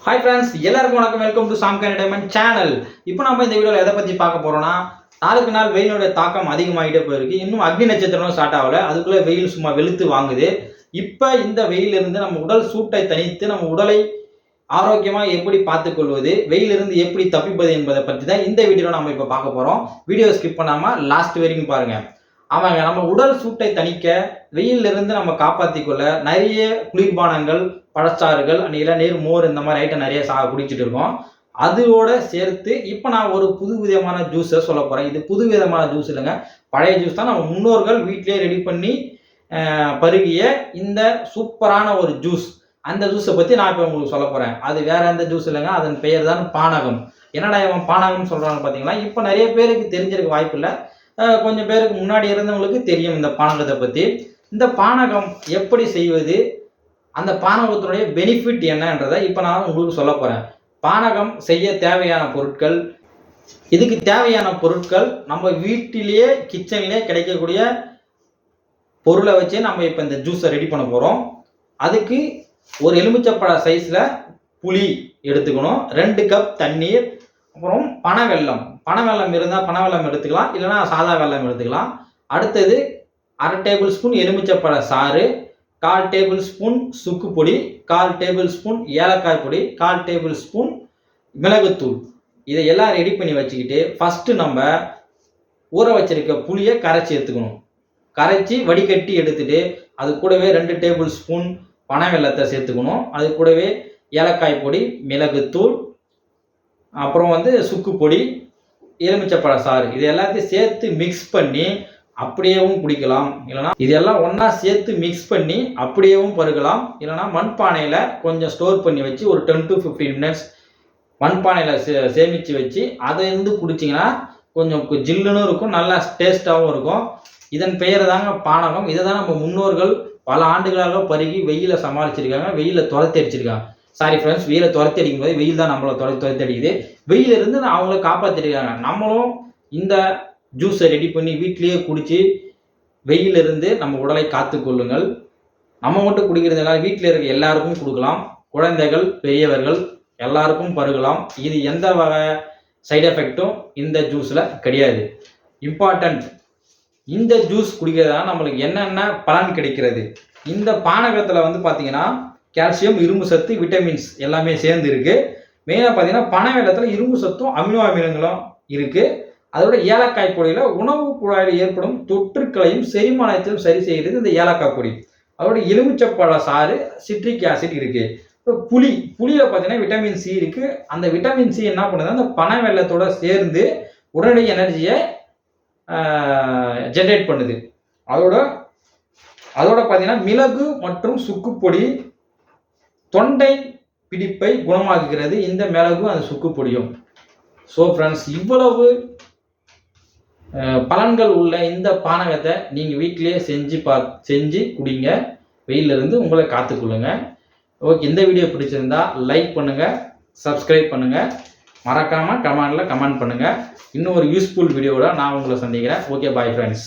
Hi friends, எல்லாருக்கும் வணக்கம். Welcome to சாம்கா என்டர்டைன்மெண்ட் சேனல். இப்போ நம்ம இந்த வீடியோவில் எதை பற்றி பார்க்க போகிறோம்னா, நாளுக்கு நாள் வெயிலுடைய தாக்கம் அதிகமாகிட்டே போயிருக்கு. இன்னும் அக்னி நட்சத்திரம் ஸ்டார்ட் ஆகலை, அதுக்குள்ளே வெயில் சும்மா வெளுத்து வாங்குது. இப்போ இந்த வெயிலிருந்து நம்ம உடல் சூட்டை தணித்து நம்ம உடலை ஆரோக்கியமாக எப்படி பார்த்துக்கொள்வது, வெயிலிருந்து எப்படி தப்பிப்பது என்பதை பற்றி தான் இந்த வீடியோவில் நம்ம இப்போ பார்க்க போகிறோம். வீடியோ ஸ்கிப் பண்ணாமல் லாஸ்ட் வரைக்கும் பாருங்கள். அவங்க நம்ம உடல் சூட்டை தணிக்க வெயிலிருந்து நம்ம காப்பாற்றிக்கொள்ள நிறைய குளிர்பானங்கள், பழச்சாறுகள், இளநீர், மோர் இந்த மாதிரி ஐட்டம் நிறைய குடிச்சிட்டு இருக்கோம். அதோட சேர்த்து இப்போ நான் ஒரு புது விதமான ஜூஸை சொல்ல போகிறேன். இது புது விதமான ஜூஸ் இல்லைங்க, பழைய ஜூஸ் தான். நம்ம முன்னோர்கள் வீட்டிலே ரெடி பண்ணி பருகிய இந்த சூப்பரான ஒரு ஜூஸ். அந்த ஜூஸை பற்றி நான் இப்போ உங்களுக்கு சொல்ல போகிறேன். அது வேற எந்த ஜூஸ் இல்லைங்க, அதன் பெயர் தான் பானகம். என்னடா இவன் பானகம் சொல்கிறான்னு பார்த்தீங்கன்னா, இப்போ நிறைய பேருக்கு தெரிஞ்சிருக்க வாய்ப்பு இல்லை. கொஞ்சம் பேருக்கு முன்னாடி இருந்தவங்களுக்கு தெரியும் இந்த பானகத்தை பற்றி. இந்த பானகம் எப்படி செய்வது, அந்த பானகத்தினுடைய பெனிஃபிட் என்னன்றதை இப்போ நான் உங்களுக்கு சொல்ல போகிறேன். பானகம் செய்ய தேவையான பொருட்கள், இதுக்கு தேவையான பொருட்கள் நம்ம வீட்டிலேயே கிச்சன்லேயே கிடைக்கக்கூடிய பொருளை வச்சு நம்ம இப்போ இந்த ஜூஸை ரெடி பண்ண போகிறோம். அதுக்கு ஒரு எலுமிச்சப்பழ சைஸில் புளி எடுத்துக்கணும், 2 கப் தண்ணீர், அப்புறம் பனவெல்லம் இருந்தால் பனவெல்லம் எடுத்துக்கலாம், இல்லைனா சாதா வெல்லம் எடுத்துக்கலாம். அடுத்தது 1/2 டேபிள் ஸ்பூன் எலுமிச்சப்பழ சாறு, 1/4 டேபிள் ஸ்பூன் சுக்கு பொடி, 1/4 டேபிள் ஸ்பூன் ஏலக்காய் பொடி, 1/4 டேபிள் ஸ்பூன் மிளகுத்தூள். இதை எல்லாம் ரெடி பண்ணி வச்சுக்கிட்டு ஃபஸ்ட்டு நம்ம ஊற வச்சிருக்க புளியை கரைச்சி எடுத்துக்கணும். கரைச்சி வடிகட்டி எடுத்துட்டு அது கூடவே 2 டேபிள் ஸ்பூன் பனவெல்லத்தை சேர்த்துக்கணும். அது கூடவே ஏலக்காய் பொடி, மிளகுத்தூள், அப்புறம் சுக்கு பொடி, எலுமிச்சப்பழ சாறு, இது எல்லாத்தையும் சேர்த்து மிக்ஸ் பண்ணி அப்படியேவும் குடிக்கலாம். இல்லைனா இதெல்லாம் ஒன்றா சேர்த்து மிக்ஸ் பண்ணி அப்படியேவும் பருகலாம். இல்லைனா மண்பானையில் கொஞ்சம் ஸ்டோர் பண்ணி வச்சு ஒரு 10 to 15 மினிட்ஸ் மண்பானையில் சேமித்து வச்சு அதை குடிச்சிங்கன்னா கொஞ்சம் ஜில்லுன்னு இருக்கும், நல்லா டேஸ்ட்டாகவும் இருக்கும். இதன் பெயர் தாங்க பானகம். இதை தான் நம்ம முன்னோர்கள் பல ஆண்டுகளாக பருகி வெயிலை சமாளிச்சிருக்காங்க, வெயிலை துரத்தி அடிச்சிருக்காங்க. சாரி ஃப்ரெண்ட்ஸ், வெயிலை துரத்தி அடிக்கும் போது வெயில் தான் நம்மளை துரத்தி அடிக்குது. வெயிலிருந்து அவங்கள காப்பாற்றிருக்காங்க. நம்மளும் இந்த ஜூஸை ரெடி பண்ணி வீட்டிலேயே குடித்து வெயிலிருந்து நம்ம உடலை காத்து கொள்ளுங்கள். நம்ம மட்டும் குடிக்கிறதுனால வீட்டில் இருக்க எல்லாருக்கும் கொடுக்கலாம். குழந்தைகள், பெரியவர்கள் எல்லாருக்கும் பருகலாம். இது எந்த வகை சைடு எஃபெக்டும் இந்த ஜூஸில் கிடையாது. இம்பார்ட்டன்ட், இந்த ஜூஸ் குடிக்கிறதுனால நம்மளுக்கு என்னென்ன பலன் கிடைக்கிறது. இந்த பானகத்தில் பார்த்தீங்கன்னா கால்சியம், இரும்பு சத்து, விட்டமின்ஸ் எல்லாமே சேர்ந்து இருக்குது. மெயினாக பார்த்தீங்கன்னா பனவெல்லத்தில் இரும்பு சத்தும் அமினோ அமிலங்களும் இருக்குது. அதோட ஏலக்காய் பொடியில் உணவு குழாயில் ஏற்படும் தொற்றுக்களையும் செரிமானத்தையும் சரி செய்கிறது இந்த ஏலக்காய் பொடி. அதோட எலுமிச்சப்பழ சாறு, சிட்ரிக் ஆசிட் இருக்குது. இப்போ புளியில் பார்த்தீங்கன்னா விட்டமின் சி இருக்குது. அந்த விட்டமின் சி என்ன பண்ணுது, அந்த பனவெல்லத்தோட சேர்ந்து உடனடி எனர்ஜியை ஜென்ரேட் பண்ணுது. அதோட பார்த்தீங்கன்னா மிளகு மற்றும் சுக்குப்பொடி தொண்டை பிடிப்பை குணமாக்குகிறது. இந்த மிளகும் அந்த சுக்கு பொடியும். ஸோ ஃப்ரெண்ட்ஸ், இவ்வளவு பலன்கள் உள்ள இந்த பானகத்தை நீங்கள் வீட்டிலேயே செஞ்சு குடிங்க. வெயிலிருந்து உங்களை காத்துக்கொள்ளுங்க. ஓகே, இந்த வீடியோ பிடிச்சிருந்தா லைக் பண்ணுங்கள், சப்ஸ்கிரைப் பண்ணுங்கள், மறக்காமல் கமெண்ட் பண்ணுங்கள். இன்னும் ஒரு யூஸ்ஃபுல் வீடியோவோட நான் உங்களை சந்திக்கிறேன். Okay, bye friends.